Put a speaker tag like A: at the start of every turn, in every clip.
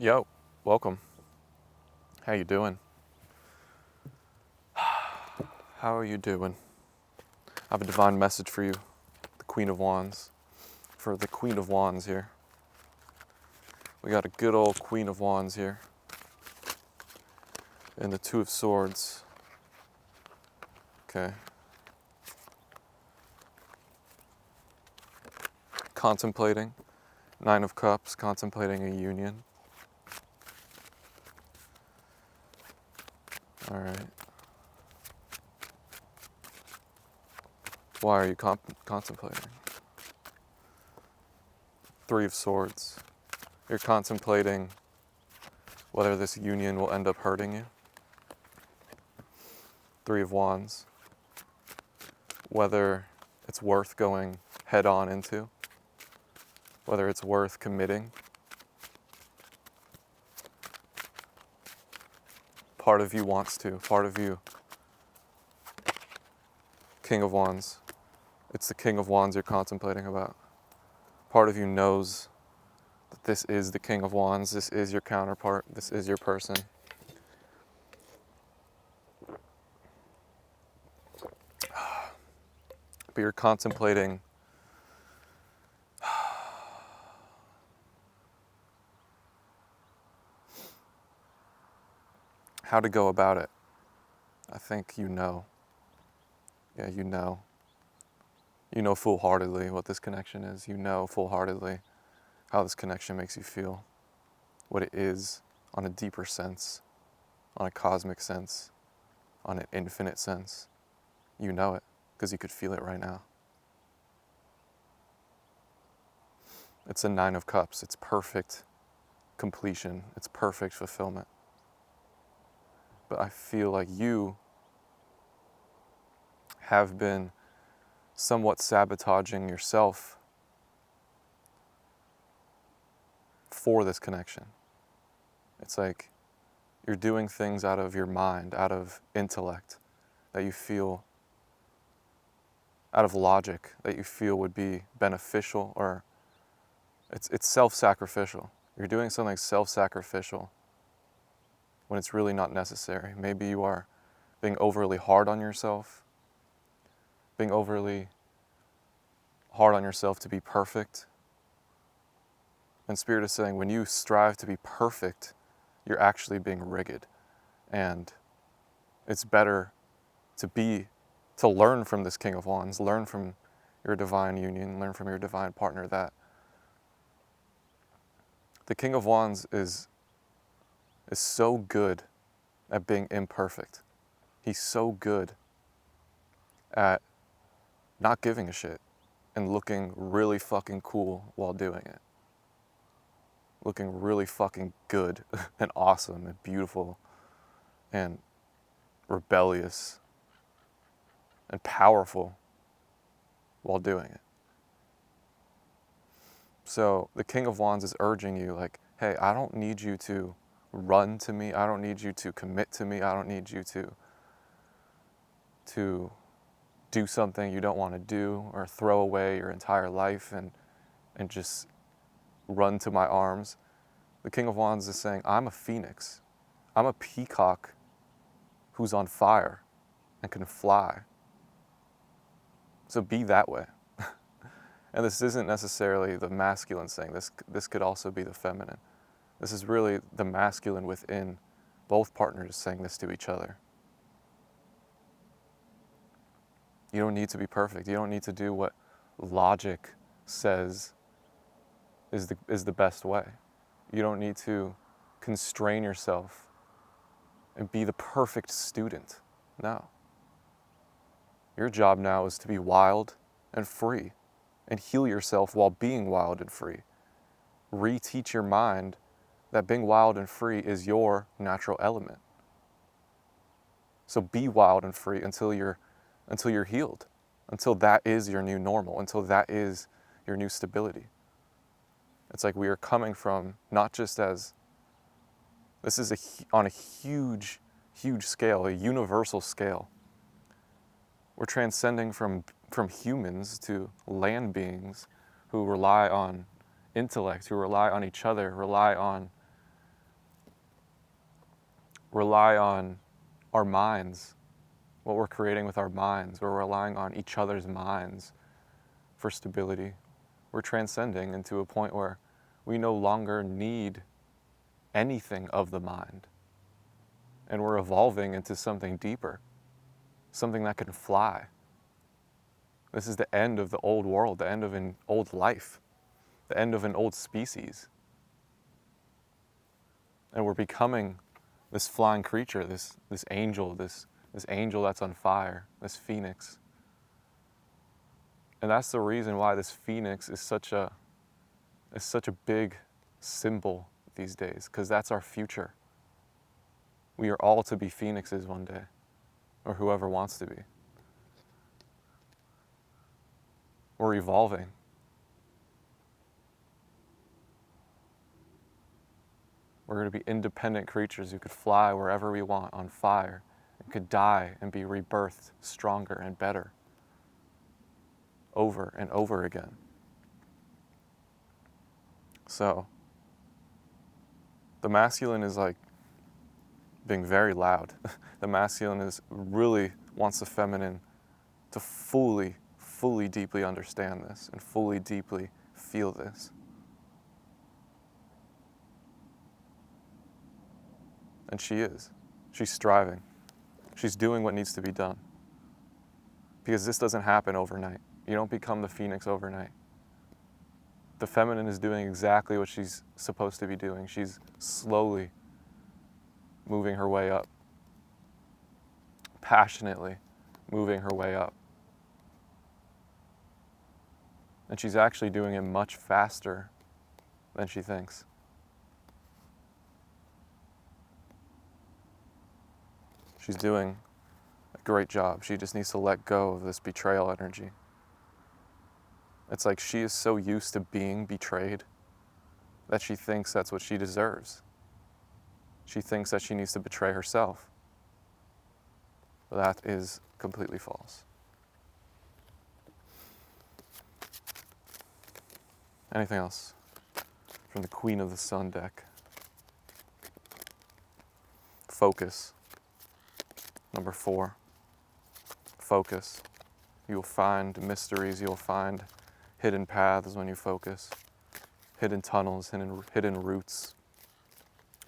A: Yo, welcome. How you doing? How are you doing? I have a divine message for you, the Queen of Wands. For the Queen of Wands here. We got a good old Queen of Wands here. And the Two of Swords. Okay. Contemplating. Nine of Cups, contemplating a union. Alright. Why are you contemplating? Three of Swords. You're contemplating whether this union will end up hurting you. Three of Wands. Whether it's worth going head on into. Whether it's worth committing. Part of you wants to. Part of you. King of Wands. It's the King of Wands you're contemplating about. Part of you knows that this is the King of Wands. This is your counterpart. This is your person. But you're contemplating how to go about it. I think you know. Yeah, you know. You know full-heartedly what this connection is. You know full-heartedly how this connection makes you feel. What it is on a deeper sense, on a cosmic sense, on an infinite sense. You know it because you could feel it right now. It's a Nine of Cups. It's perfect completion. It's perfect fulfillment. But I feel like you have been somewhat sabotaging yourself for this connection. It's like you're doing things out of your mind, out of intellect, that you feel, out of logic, that you feel would be beneficial, or it's self-sacrificial. You're doing something self-sacrificial when it's really not necessary. Maybe you are being overly hard on yourself, being overly hard on yourself to be perfect. And Spirit is saying when you strive to be perfect, you're actually being rigid. And it's better to learn from this King of Wands, learn from your divine union, learn from your divine partner that the King of Wands is so good at being imperfect. He's so good at not giving a shit and looking really fucking cool while doing it. Looking really fucking good and awesome and beautiful and rebellious and powerful while doing it. So the King of Wands is urging you like, hey, I don't need you to run to me. I don't need you to commit to me. I don't need you to do something you don't want to do or throw away your entire life and just run to my arms. The King of Wands is saying, I'm a phoenix. I'm a peacock who's on fire and can fly. So be that way. And this isn't necessarily the masculine saying, this could also be the feminine. This is really the masculine within both partners saying this to each other. You don't need to be perfect. You don't need to do what logic says is the best way. You don't need to constrain yourself and be the perfect student. No. Your job now is to be wild and free and heal yourself while being wild and free. Reteach your mind that being wild and free is your natural element. So be wild and free until you're healed, until that is your new normal, until that is your new stability. It's like we are coming from not just as, this is on a huge, huge scale, a universal scale. We're transcending from humans to land beings who rely on intellect, who rely on each other, rely on rely on our minds, what we're creating with our minds. We're relying on each other's minds for stability. We're transcending into a point where we no longer need anything of the mind. And we're evolving into something deeper, something that can fly. This is the end of the old world, the end of an old life, the end of an old species. And we're becoming this flying creature, this angel, this angel that's on fire, this phoenix. And that's the reason why this phoenix is such a big symbol these days, because that's our future. We are all to be phoenixes one day, or whoever wants to be. We're evolving. We're going to be independent creatures who could fly wherever we want on fire, and could die and be rebirthed stronger and better over and over again. So, the masculine is like being very loud. The masculine really wants the feminine to fully, deeply understand this and fully, deeply feel this. And she is. She's striving. She's doing what needs to be done. Because this doesn't happen overnight. You don't become the phoenix overnight. The feminine is doing exactly what she's supposed to be doing. She's slowly moving her way up. Passionately moving her way up. And she's actually doing it much faster than she thinks. She's doing a great job. She just needs to let go of this betrayal energy. It's like she is so used to being betrayed that she thinks that's what she deserves. She thinks that she needs to betray herself. But that is completely false. Anything else from the Queen of the Sun deck? Focus. Number 4. Focus. You'll find mysteries, you'll find hidden paths when you focus. Hidden tunnels, hidden roots.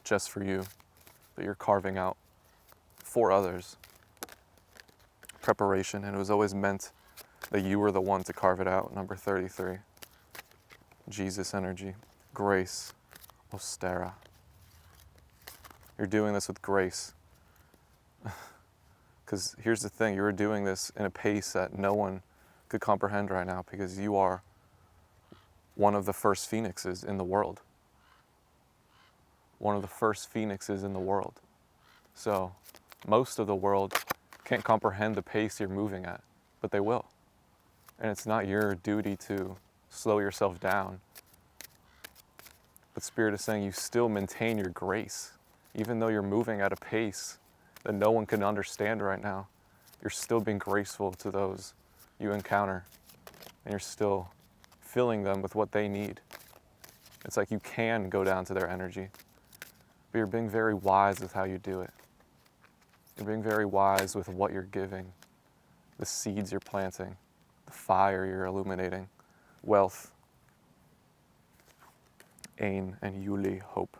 A: Just for you, that you're carving out for others. Preparation, and it was always meant that you were the one to carve it out. Number 33. Jesus energy, grace, ostera. You're doing this with grace. Because here's the thing, you're doing this in a pace that no one could comprehend right now, because you are one of the first phoenixes in the world. One of the first phoenixes in the world. So most of the world can't comprehend the pace you're moving at, but they will. And it's not your duty to slow yourself down. But Spirit is saying you still maintain your grace. Even though you're moving at a pace that no one can understand right now, you're still being graceful to those you encounter. And you're still filling them with what they need. It's like you can go down to their energy. But you're being very wise with how you do it. You're being very wise with what you're giving, the seeds you're planting, the fire you're illuminating, wealth, Ain and Yuli, hope.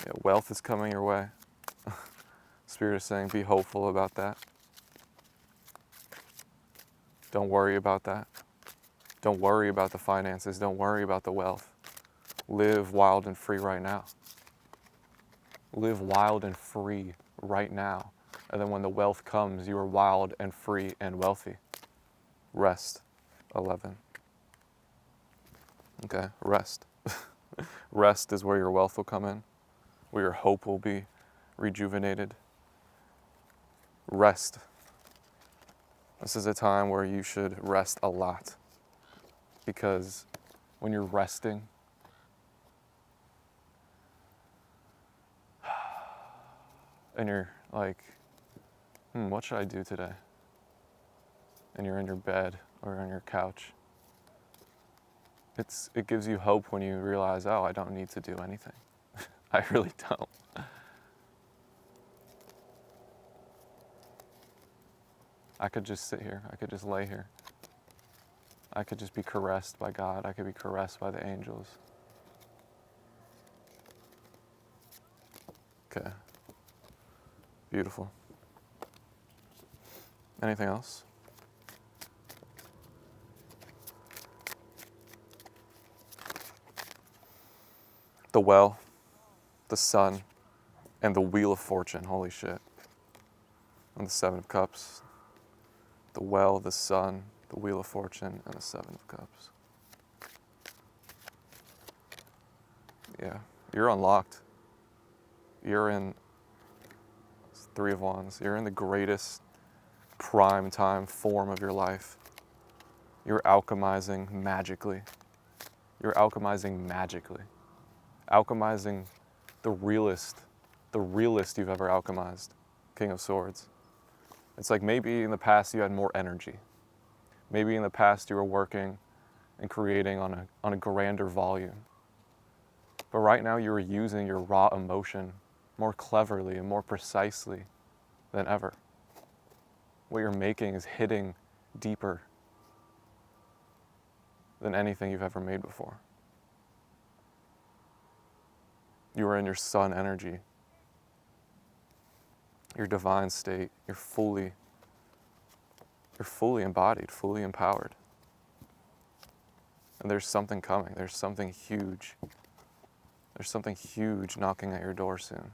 A: Yeah, wealth is coming your way. Spirit is saying be hopeful about that. Don't worry about that. Don't worry about the finances. Don't worry about the wealth. Live wild and free right now. Live wild and free right now. And then when the wealth comes, you are wild and free and wealthy. Rest. 11. Okay, rest. Rest is where your wealth will come in, where your hope will be rejuvenated. Rest. This is a time where you should rest a lot, because when you're resting, and you're like, what should I do today? And you're in your bed or on your couch. It gives you hope when you realize, oh, I don't need to do anything. I really don't. I could just sit here. I could just lay here. I could just be caressed by God. I could be caressed by the angels. Okay. Beautiful. Anything else? The well, the sun, and the wheel of fortune. Holy shit. And the Seven of Cups. The well, the sun, the wheel of fortune, and the Seven of Cups. Yeah, you're unlocked. You're in Three of Wands. You're in the greatest prime time form of your life. You're alchemizing magically. You're alchemizing magically. Alchemizing the realest you've ever alchemized, King of Swords. It's like maybe in the past you had more energy. Maybe in the past you were working and creating on a grander volume. But right now you're using your raw emotion more cleverly and more precisely than ever. What you're making is hitting deeper than anything you've ever made before. You are in your sun energy, your divine state. You're fully embodied, fully empowered. And there's something coming. There's something huge. There's something huge knocking at your door soon.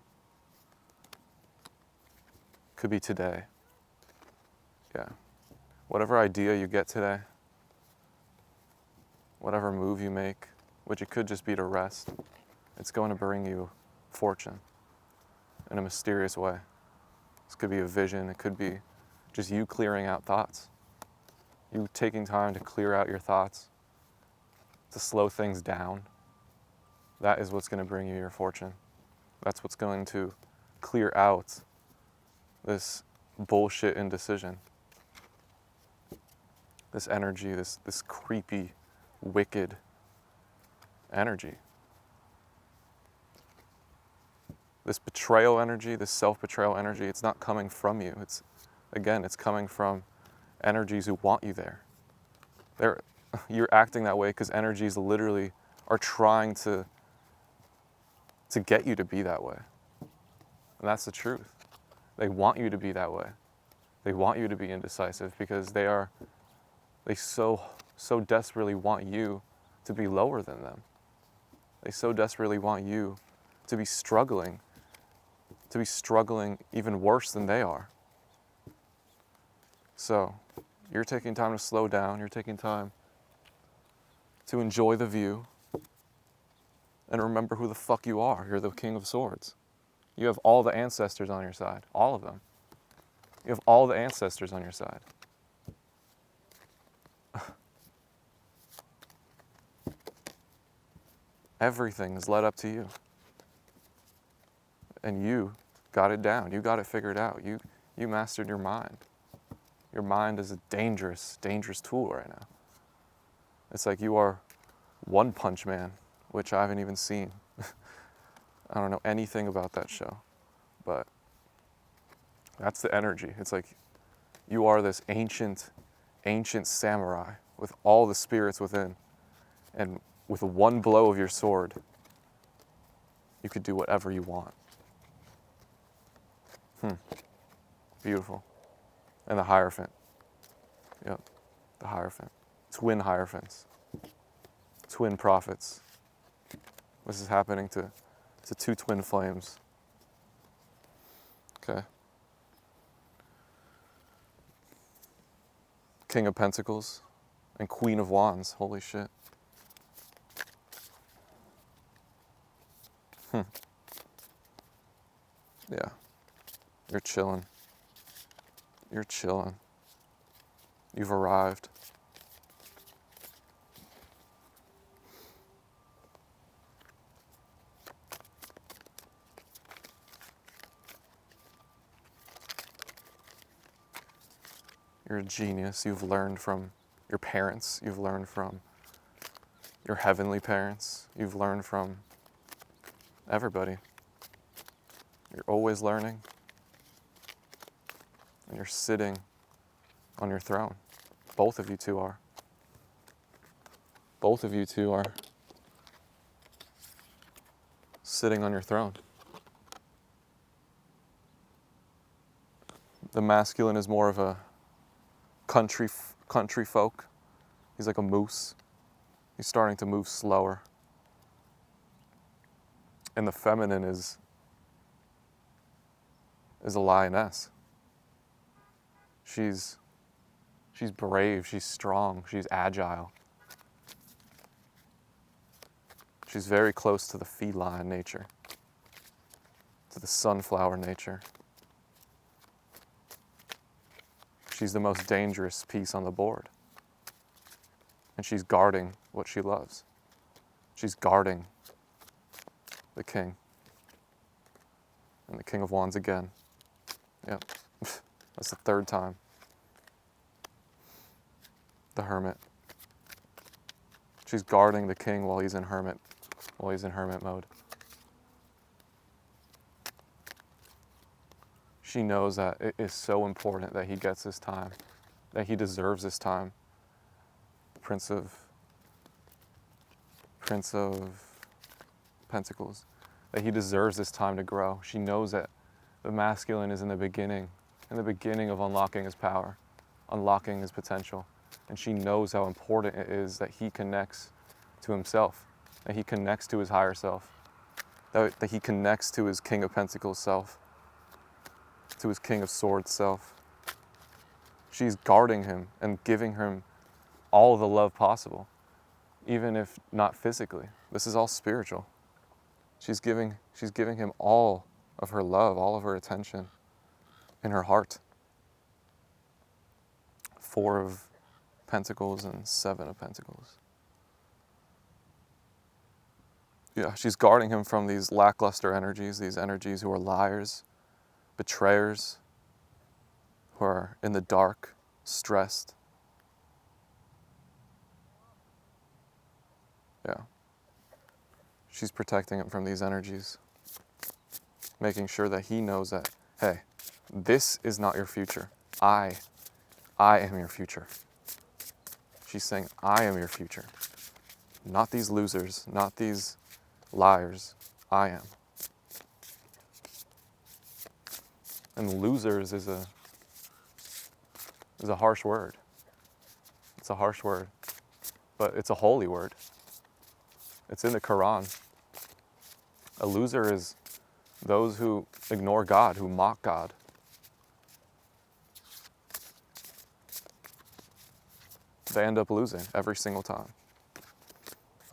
A: Could be today. Yeah. Whatever idea you get today, whatever move you make, which it could just be to rest, it's going to bring you fortune in a mysterious way. This could be a vision. It could be just you clearing out thoughts. You taking time to clear out your thoughts, to slow things down. That is what's going to bring you your fortune. That's what's going to clear out this bullshit indecision. This energy, this creepy, wicked energy. This betrayal energy, this self-betrayal energy, it's not coming from you. It's coming from energies who want you there. You're acting that way because energies literally are trying to get you to be that way. And that's the truth. They want you to be that way. They want you to be indecisive because they so desperately want you to be lower than them. They so desperately want you to be struggling even worse than they are. So, you're taking time to slow down, you're taking time to enjoy the view, and remember who the fuck you are. You're the King of Swords. You have all the ancestors on your side, all of them. You have all the ancestors on your side. Everything is led up to you. And you got it down. You got it figured out. You mastered your mind. Your mind is a dangerous, dangerous tool right now. It's like you are One Punch Man, which I haven't even seen. I don't know anything about that show, but that's the energy. It's like you are this ancient samurai with all the spirits within, and with one blow of your sword, you could do whatever you want. Beautiful. And the Hierophant. Yep, the Hierophant. Twin Hierophants. Twin prophets. This is happening to two twin flames. Okay. King of Pentacles and Queen of Wands. Holy shit. Yeah. You're chilling. You're chilling. You've arrived. You're a genius. You've learned from your parents. You've learned from your heavenly parents. You've learned from everybody. You're always learning. And you're sitting on your throne. Both of you two are. Both of you two are sitting on your throne. The masculine is more of a country folk. He's like a moose. He's starting to move slower. And the feminine is a lioness. She's brave, she's strong, she's agile. She's very close to the feline nature, to the sunflower nature. She's the most dangerous piece on the board. And she's guarding what she loves. She's guarding the king. And the King of Wands again. Yep. That's the third time. The Hermit. She's guarding the king while he's in hermit mode. She knows that it is so important that he gets this time, that he deserves this time. Prince of Pentacles, that he deserves this time to grow. She knows that the masculine is in the beginning of unlocking his power, unlocking his potential. And she knows how important it is that he connects to himself, that he connects to his higher self, that he connects to his King of Pentacles self, to his King of Swords self. She's guarding him and giving him all the love possible, even if not physically. This is all spiritual. She's giving him all of her love, all of her attention in her heart. 4 of Pentacles and 7 of Pentacles. Yeah, she's guarding him from these lackluster energies, these energies who are liars, betrayers, who are in the dark, stressed. Yeah. She's protecting him from these energies, making sure that he knows that, hey, this is not your future. I am your future. She's saying, I am your future. Not these losers, not these liars. I am. And losers is a harsh word. It's a harsh word, but it's a holy word. It's in the Quran. A loser is those who ignore God, who mock God. They end up losing every single time.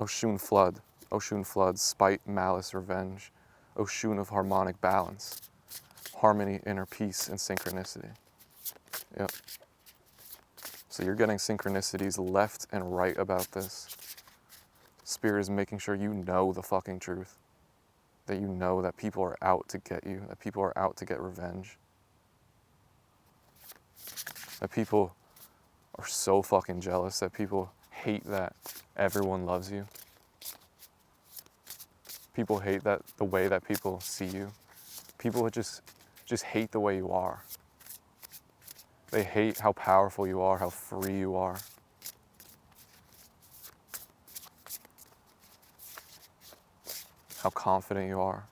A: Oshun flood, spite, malice, revenge. Oshun of harmonic balance, harmony, inner peace, and synchronicity. Yep. So you're getting synchronicities left and right about this. Spirit is making sure you know the fucking truth. That you know that people are out to get you, that people are out to get revenge. That people are so fucking jealous, that people hate that everyone loves you. People hate that the way that people see you. People just hate the way you are. They hate how powerful you are, how free you are. How confident you are.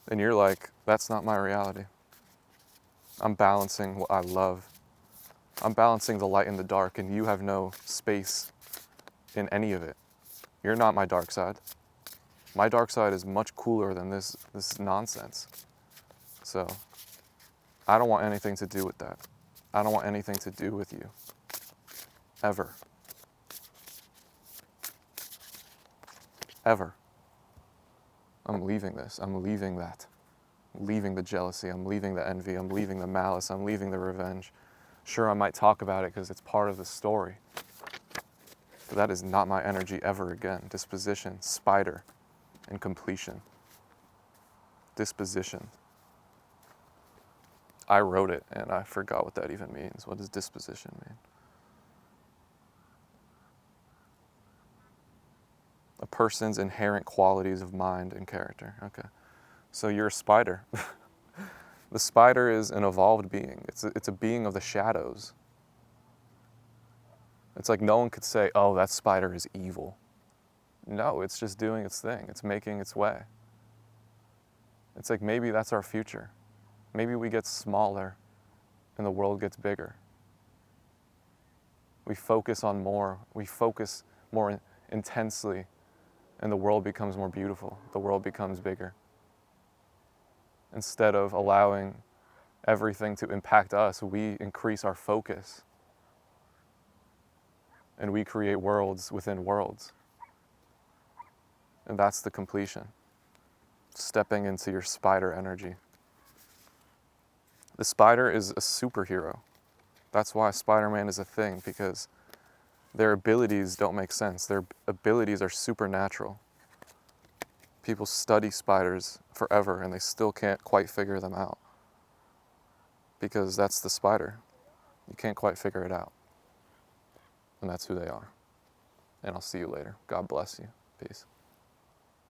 A: And you're like, that's not my reality. I'm balancing what I love. I'm balancing the light and the dark, and you have no space in any of it. You're not my dark side. My dark side is much cooler than this nonsense. So, I don't want anything to do with that. I don't want anything to do with you. Ever. Ever. I'm leaving this. I'm leaving that. I'm leaving the jealousy. I'm leaving the envy. I'm leaving the malice. I'm leaving the revenge. Sure, I might talk about it because it's part of the story. But that is not my energy ever again. Disposition, spider, and completion. Disposition. I wrote it and I forgot what that even means. What does disposition mean? A person's inherent qualities of mind and character. Okay. So you're a spider. The spider is an evolved being. It's a being of the shadows. It's like no one could say, oh, that spider is evil. No, it's just doing its thing. It's making its way. It's like maybe that's our future. Maybe we get smaller and the world gets bigger. We focus on more. We focus more intensely and the world becomes more beautiful. The world becomes bigger. Instead of allowing everything to impact us, we increase our focus and we create worlds within worlds. And that's the completion. Stepping into your spider energy. The spider is a superhero. That's why Spider-Man is a thing, because their abilities don't make sense. Their abilities are supernatural. People study spiders forever and they still can't quite figure them out. Because that's the spider. You can't quite figure it out. And that's who they are. And I'll see you later. God bless you. Peace.